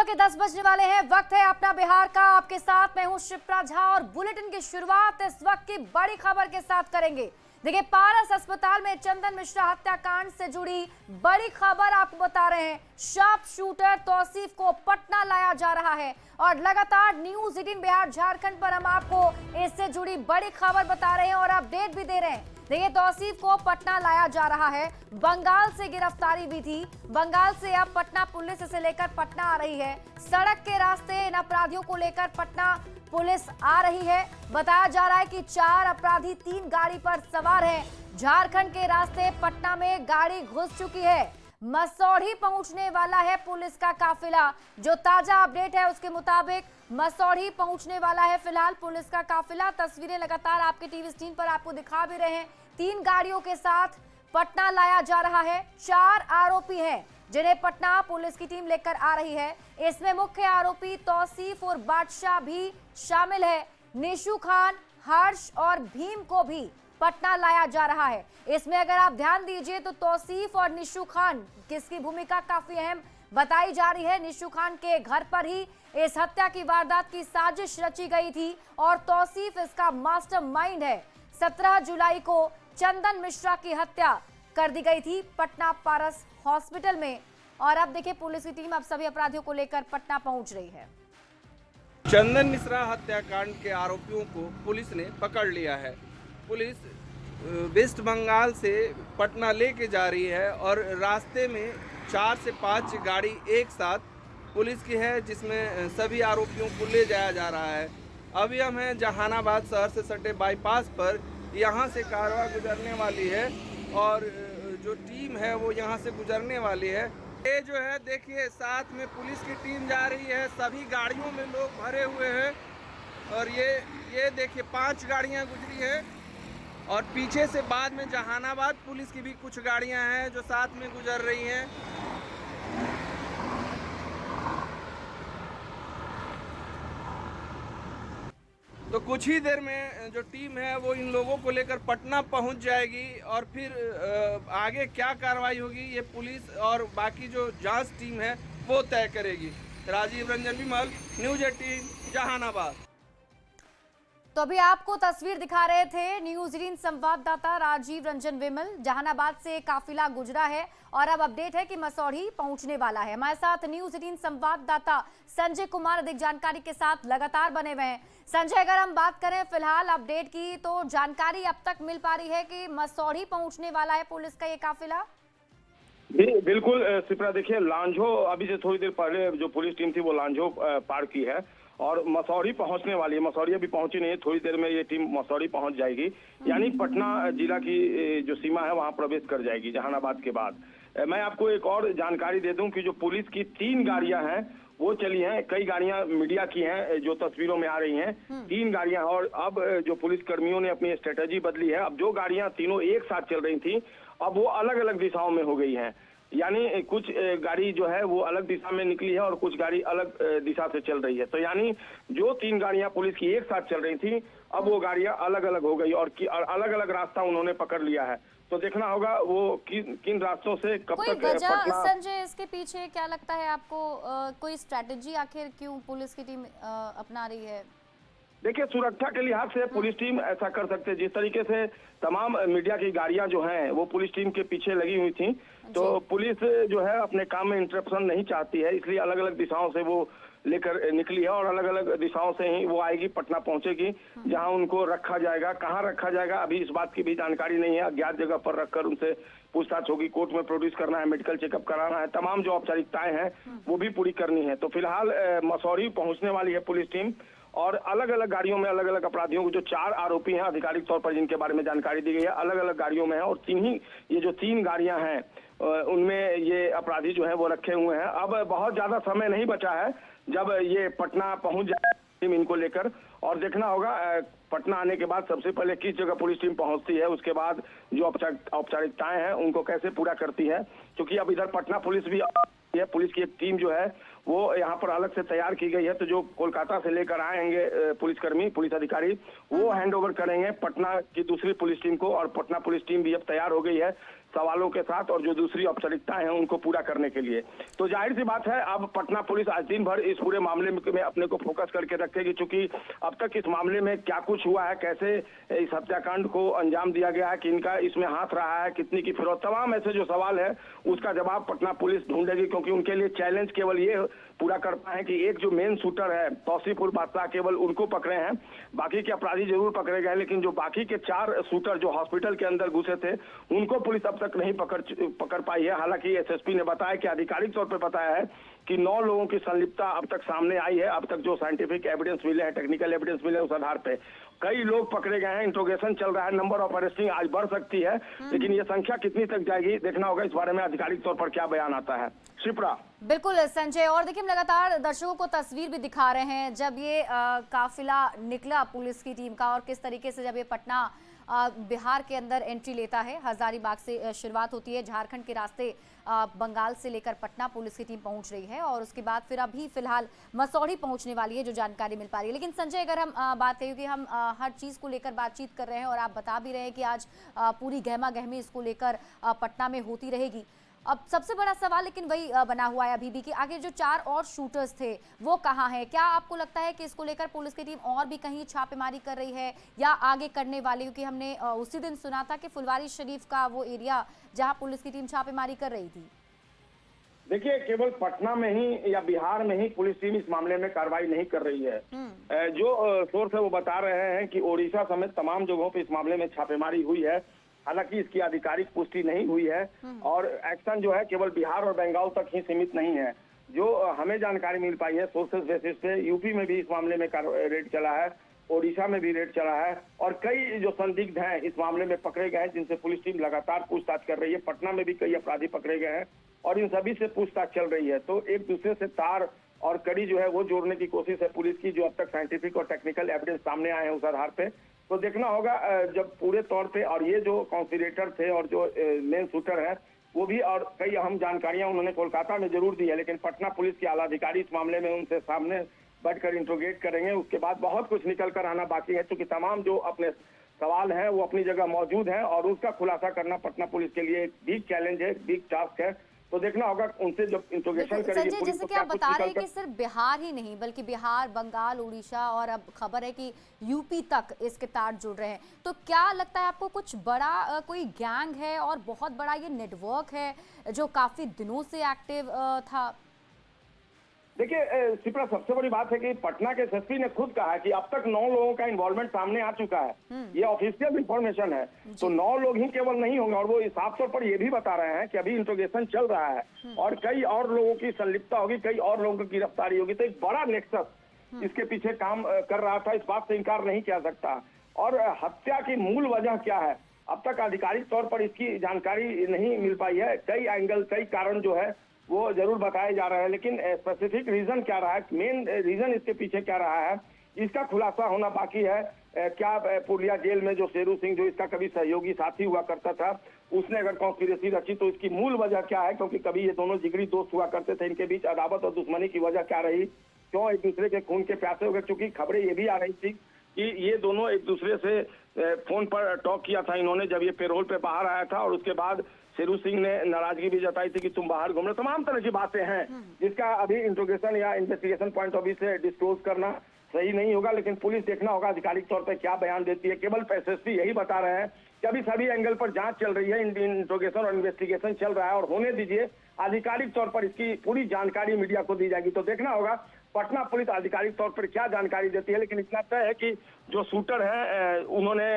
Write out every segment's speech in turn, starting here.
सुबह के 10 बजने वाले हैं। वक्त है अपना बिहार का। आपके साथ मैं हूं शिप्रा झा और बुलेटिन की शुरुआत इस वक्त की बड़ी खबर के साथ करेंगे। देखिए, पारस अस्पताल में चंदन मिश्रा हत्याकांड से जुड़ी बड़ी खबर आपको बता रहे हैं। शार्प शूटर तौसीफ को पटना लाया जा रहा है और लगातार न्यूज 18 बिहार झारखंड पर हम आपको इससे जुड़ी बड़ी खबर बता रहे हैं और अपडेट भी दे रहे हैं। देखिए, तौसीफ को पटना लाया जा रहा है। बंगाल से गिरफ्तारी भी थी। बंगाल से अब पटना पुलिस इसे लेकर पटना आ रही है। सड़क के रास्ते इन अपराधियों को लेकर पटना पुलिस आ रही है। बताया जा रहा है कि 4 अपराधी 3 गाड़ी पर सवार हैं। झारखंड के रास्ते पटना में गाड़ी घुस चुकी है। मसौढ़ी पहुंचने वाला है पुलिस का काफिला। जो ताजा अपडेट है उसके मुताबिक मसौढ़ी पहुंचने वाला है फिलहाल पुलिस का काफिला। तस्वीरें लगातार आपके टीवी स्क्रीन पर आपको दिखा भी रहे हैं। 3 गाड़ियों के साथ पटना लाया जा रहा है। 4 आरोपी हैं जिन्हें पटना पुलिस की टीम लेकर आ रही है। इसमें मुख्य आरोपी तौसीफ और बादशाह भी शामिल है। निशु खान, हर्ष और भीम को भी पटना लाया जा रहा है। इसमें अगर आप ध्यान दीजिए तो तौसीफ और निशु खान किसकी भूमिका काफी अहम बताई जा रही है। निशु खान के घर पर ही इस हत्या की वारदात की साजिश रची गई थी और तौसीफ इसका मास्टरमाइंड है। 17 जुलाई को चंदन मिश्रा की हत्या कर दी गई थी पटना पारस हॉस्पिटल में। और अब देखिए, पुलिस की टीम अब सभी अपराधियों को लेकर पटना पहुंच रही है। चंदन मिश्रा हत्याकांड के आरोपियों को पुलिस ने पकड़ लिया है। पुलिस वेस्ट बंगाल से पटना लेके जा रही है और रास्ते में 4 से 5 गाड़ी एक साथ पुलिस की है, जिसमें सभी आरोपियों को ले जाया जा रहा है। अभी हम हैं जहानाबाद शहर से सटे बाईपास पर। यहाँ से कारवां गुजरने वाली है और जो टीम है वो यहाँ से गुजरने वाली है। ये जो है देखिए, साथ में पुलिस की टीम जा रही है। सभी गाड़ियों में लोग भरे हुए हैं और ये देखिए 5 गाड़ियाँ गुजरी हैं और पीछे से बाद में जहानाबाद पुलिस की भी कुछ गाड़ियाँ हैं जो साथ में गुजर रही हैं। तो कुछ ही देर में जो टीम है वो इन लोगों को लेकर पटना पहुंच जाएगी और फिर आगे क्या कार्रवाई होगी ये पुलिस और बाकी जो जांच टीम है वो तय करेगी। राजीव रंजन विमल, न्यूज 18 जहानाबाद। तो अभी आपको तस्वीर दिखा रहे थे न्यूज 18 संवाददाता राजीव रंजन विमल। जहानाबाद से काफिला गुजरा है और अब अपडेट है कि मसौढ़ी पहुंचने वाला है। हमारे साथ न्यूज 18 संवाददाता संजय कुमार अधिक जानकारी के साथ लगातार बने हुए हैं। संजय, अगर हम बात करें फिलहाल अपडेट की, तो जानकारी अब तक मिल पा रही है कि मसौढ़ी पहुंचने वाला है पुलिस का ये काफिला? जी बिल्कुल शिप्रा, देखिए लांझो अभी से थोड़ी देर पहले जो पुलिस टीम थी वो लांझो पार की है और मसौढ़ी पहुंचने वाली है। मसौढ़ी अभी पहुंची नहीं है, थोड़ी देर में ये टीम मसौढ़ी पहुंच जाएगी। यानी पटना जिला की जो सीमा है वहां प्रवेश कर जाएगी जहानाबाद के बाद। मैं आपको एक और जानकारी दे दूं कि जो पुलिस की 3 गाड़ियां हैं वो चली हैं। कई गाड़ियां मीडिया की हैं जो तस्वीरों में आ रही हैं। 3 गाड़ियां, और अब जो पुलिस कर्मियों ने अपनी स्ट्रेटेजी बदली है। अब जो गाड़ियां तीनों एक साथ चल रही थी अब वो अलग अलग दिशाओं में हो गई हैं। यानी कुछ गाड़ी जो है वो अलग दिशा में निकली है और कुछ गाड़ी अलग दिशा से चल रही है। तो यानी जो 3 गाड़ियां पुलिस की एक साथ चल रही थी अब वो गाड़ियां अलग अलग हो गई और अलग अलग रास्ता उन्होंने पकड़ लिया है। तो देखना होगा वो किन रास्तों से कब तक पटना। संजय, इसके पीछे क्या लगता है आपको? कोई स्ट्रेटेजी आखिर क्यों पुलिस की टीम अपना रही है? देखिए, सुरक्षा के लिहाज से पुलिस टीम ऐसा कर सकते हैं। जिस तरीके से तमाम मीडिया की गाड़ियां जो हैं वो पुलिस टीम के पीछे लगी हुई थी, तो पुलिस जो है अपने काम में इंटरप्शन नहीं चाहती है, इसलिए अलग अलग दिशाओं से वो लेकर निकली है और अलग अलग दिशाओं से ही वो आएगी, पटना पहुंचेगी, जहां उनको रखा जाएगा। कहां रखा जाएगा अभी इस बात की भी जानकारी नहीं है। अज्ञात जगह पर रखकर उनसे पूछताछ होगी, कोर्ट में प्रोड्यूस करना है, मेडिकल चेकअप कराना है, तमाम जो औपचारिकताएं हैं वो भी पूरी करनी है। तो फिलहाल मसौढ़ी पहुंचने वाली है पुलिस टीम और अलग अलग गाड़ियों में अलग अलग अपराधियों को, जो 4 आरोपी हैं आधिकारिक तौर पर जिनके बारे में जानकारी दी गई है, अलग अलग गाड़ियों में है और ये जो 3 गाड़ियां हैं उनमें ये अपराधी जो है वो रखे हुए हैं। अब बहुत ज्यादा समय नहीं बचा है जब ये पटना पहुंच जाए टीम इनको लेकर, और देखना होगा पटना आने के बाद सबसे पहले किस जगह पुलिस टीम पहुंचती है, उसके बाद जो औपचारिकताएं हैं उनको कैसे पूरा करती है। क्योंकि अब इधर पटना पुलिस भी है, पुलिस की एक टीम जो है वो यहाँ पर अलग से तैयार की गई है। तो जो कोलकाता से लेकर आएंगे पुलिसकर्मी, पुलिस अधिकारी, वो हैंड ओवर करेंगे पटना की दूसरी पुलिस टीम को, और पटना पुलिस टीम भी अब तैयार हो गई है सवालों के साथ और जो दूसरी औपचारिकताएं हैं उनको पूरा करने के लिए। तो जाहिर सी बात है अब पटना पुलिस आज दिन भर इस पूरे मामले में अपने को फोकस करके रखेगी, क्योंकि अब तक इस मामले में क्या कुछ हुआ है, कैसे इस हत्याकांड को अंजाम दिया गया है, किनका इसमें हाथ रहा है, कितनी की फिरौत, तमाम ऐसे जो सवाल है उसका जवाब पटना पुलिस ढूंढेगी। क्योंकि उनके लिए चैलेंज केवल ये पूरा करना है कि एक जो मेन शूटर है तौसीफुल बादशाह, केवल उनको पकड़े हैं, बाकी के अपराधी जरूर पकड़े गए, लेकिन जो बाकी के 4 शूटर जो हॉस्पिटल के अंदर घुसे थे उनको पुलिस अब तक नहीं पकड़ पाई है। हालांकि एसएसपी ने बताया कि आधिकारिक तौर पर बताया है कि 9 लोगों की संलिप्तता अब तक सामने आई है। अब तक जो साइंटिफिक एविडेंस मिले हैं, टेक्निकल एविडेंस मिले हैं, उस आधार पे कई लोग पकड़े गए हैं, इंट्रोगेशन चल रहा है, नंबर ऑफ अरेस्टिंग आज बढ़ सकती है, लेकिन ये संख्या कितनी तक जाएगी देखना होगा। इस बारे में आधिकारिक तौर पर क्या बयान आता है। शिप्रा। बिल्कुल संजय, और देखिए हम लगातार दर्शकों को तस्वीर भी दिखा रहे हैं जब ये काफिला निकला पुलिस की टीम का, और किस तरीके से जब ये पटना बिहार के अंदर एंट्री लेता है। हजारीबाग से शुरुआत होती है, झारखंड के रास्ते बंगाल से लेकर पटना पुलिस की टीम पहुंच रही है, और उसके बाद फिर अभी फिलहाल मसौढ़ी पहुंचने वाली है, जो जानकारी मिल पा रही है। लेकिन संजय, अगर हम बात करें कि हम हर चीज़ को लेकर बातचीत कर रहे हैं और आप बता भी रहे हैं कि आज पूरी गहमा गहमी इसको लेकर पटना में होती रहेगी, अब सबसे बड़ा सवाल लेकिन वही बना हुआ है अभी भी कि आगे जो 4 और शूटर्स थे वो कहाँ हैं? क्या आपको लगता है कि इसको लेकर पुलिस की टीम और भी कहीं छापेमारी कर रही है या आगे करने वाली? क्योंकि हमने उसी दिन सुना था कि फुलवारी शरीफ का वो एरिया जहां पुलिस की टीम छापेमारी कर रही थी। देखिए, केवल पटना में ही या बिहार में ही पुलिस टीम इस मामले में कार्रवाई नहीं कर रही है। जो सोर्स है वो बता रहे हैं कि ओडिशा समेत तमाम जगहों पर इस मामले में छापेमारी हुई है। हालांकि इसकी आधिकारिक पुष्टि नहीं हुई है, और एक्शन जो है केवल बिहार और बंगाल तक ही सीमित नहीं है। जो हमें जानकारी मिल पाई है सोर्सेज बेसिस पे, यूपी में भी इस मामले में रेड चला है, ओडिशा में भी रेड चला है, और कई जो संदिग्ध हैं इस मामले में पकड़े गए हैं, जिनसे पुलिस टीम लगातार पूछताछ कर रही है। पटना में भी कई अपराधी पकड़े गए हैं और इन सभी से पूछताछ चल रही है। तो एक दूसरे से तार और कड़ी जो है वो जोड़ने की कोशिश है पुलिस की, जो अब तक साइंटिफिक और टेक्निकल एविडेंस सामने आए हैं उस आधार पे। तो देखना होगा जब पूरे तौर पे, और ये जो कॉन्स्पिरेटर थे और जो मेन शूटर है वो भी, और कई अहम जानकारियां उन्होंने कोलकाता में जरूर दी है, लेकिन पटना पुलिस के आला अधिकारी इस मामले में उनसे सामने बैठकर इंट्रोगेट करेंगे। उसके बाद बहुत कुछ निकल कर आना बाकी है, क्योंकि तमाम जो अपने सवाल हैं वो अपनी जगह मौजूद हैं, और उसका खुलासा करना पटना पुलिस के लिए एक बिग चैलेंज है, बिग टास्क है। तो देखना होगा उनसे जब इंट्रोगेशन करेगी संजय, जैसे कि आप बता रहे हैं कि सिर्फ बिहार ही नहीं बल्कि बिहार, बंगाल, उड़ीसा और अब खबर है कि यूपी तक इसके तार जुड़ रहे हैं, तो क्या लगता है आपको कुछ बड़ा कोई गैंग है और बहुत बड़ा ये नेटवर्क है जो काफी दिनों से एक्टिव था? देखिए शिप्रा, सबसे बड़ी बात है कि पटना के एसएसपी ने खुद कहा है कि अब तक 9 लोगों का इन्वॉल्वमेंट सामने आ चुका है। ये ऑफिशियल इंफॉर्मेशन है। तो 9 लोग ही केवल नहीं होंगे, और वो साफ तौर पर ये भी बता रहे हैं कि अभी इंट्रोगेशन चल रहा है और कई और लोगों की संलिप्तता होगी, कई और लोगों की गिरफ्तारी होगी। तो एक बड़ा नेक्सस इसके पीछे काम कर रहा था, इस बात से इनकार नहीं किया सकता। और हत्या की मूल वजह क्या है, अब तक आधिकारिक तौर पर इसकी जानकारी नहीं मिल पाई है। कई एंगल, कई कारण जो है वो जरूर बताए जा रहे हैं, लेकिन स्पेसिफिक रीजन क्या रहा है, मेन रीजन इसके पीछे क्या रहा है, इसका खुलासा होना बाकी है। क्या पुरलिया जेल में जो शेरू सिंह, जो इसका कभी सहयोगी साथी हुआ करता था, उसने अगर कॉन्स्पिरेसी रची तो इसकी मूल वजह क्या है? क्योंकि कभी ये दोनों जिगरी दोस्त हुआ करते थे, इनके बीच अदावत और दुश्मनी की वजह क्या रही? क्यों एक दूसरे के खून के प्यासे हो गए? क्योंकि खबरें ये भी आ रही थी कि ये दोनों एक दूसरे से फोन पर टॉक किया था इन्होंने, जब ये पेरोल पे बाहर आया था, और उसके बाद शेरू सिंह ने नाराजगी भी जताई थी कि तुम बाहर घूम रहे। तमाम तरह की बातें हैं जिसका अभी इंट्रोगेशन या इन्वेस्टिगेशन पॉइंट ऑफ व्यू से डिस्क्लोज करना सही नहीं होगा, लेकिन पुलिस देखना होगा आधिकारिक तौर पर क्या बयान देती है। केवल एसएसपी यही बता रहे हैं कि अभी सभी एंगल पर जांच चल रही है, इंट्रोगेशन और इन्वेस्टिगेशन चल रहा है, और होने दीजिए, आधिकारिक तौर पर इसकी पूरी जानकारी मीडिया को दी जाएगी। तो देखना होगा पटना पुलिस आधिकारिक तौर पर क्या जानकारी देती है। लेकिन इतना तय है कि जो शूटर है उन्होंने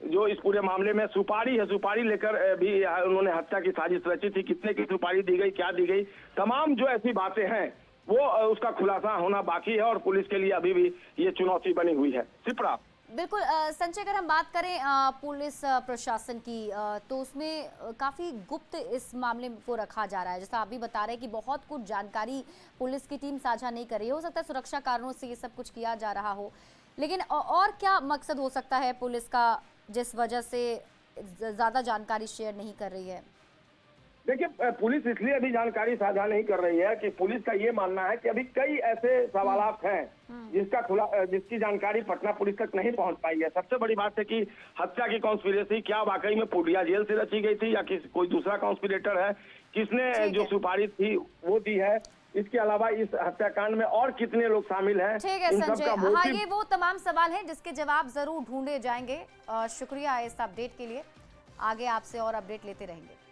जो इस पूरे मामले में सुपारी है, सुपारी लेकर भी उन्होंने हत्या की साजिश रची थी। कितने की सुपारी दी गई, क्या दी गई, तमाम जो ऐसी बातें हैं वो उसका खुलासा होना बाकी है, और पुलिस के लिए अभी भी ये चुनौती बनी हुई है। शिप्रा। बिल्कुल संजय, अगर हम बात करें पुलिस प्रशासन की तो उसमें काफ़ी गुप्त इस मामले को रखा जा रहा है। जैसा आप भी बता रहे हैं कि बहुत कुछ जानकारी पुलिस की टीम साझा नहीं कर रही है। हो सकता है सुरक्षा कारणों से ये सब कुछ किया जा रहा हो, लेकिन और क्या मकसद हो सकता है पुलिस का जिस वजह से ज़्यादा जानकारी शेयर नहीं कर रही है? देखिए, पुलिस इसलिए अभी जानकारी साझा नहीं कर रही है कि पुलिस का ये मानना है कि अभी कई ऐसे सवालात हैं जिसकी जानकारी पटना पुलिस तक नहीं पहुंच पाई है। सबसे बड़ी बात है कि हत्या की कॉन्स्पिरेसी क्या वाकई में पूर्णिया जेल से रची गई थी या कोई दूसरा कॉन्स्पिरेटर है, किसने ठीक जो है। सुपारी थी वो दी है। इसके अलावा इस हत्याकांड में और कितने लोग शामिल हैं, ठीक है इन सब संजय, का हाँ मोटिव। ये वो तमाम सवाल हैं जिसके जवाब जरूर ढूंढे जाएंगे। शुक्रिया इस अपडेट के लिए, आगे आपसे और अपडेट लेते रहेंगे।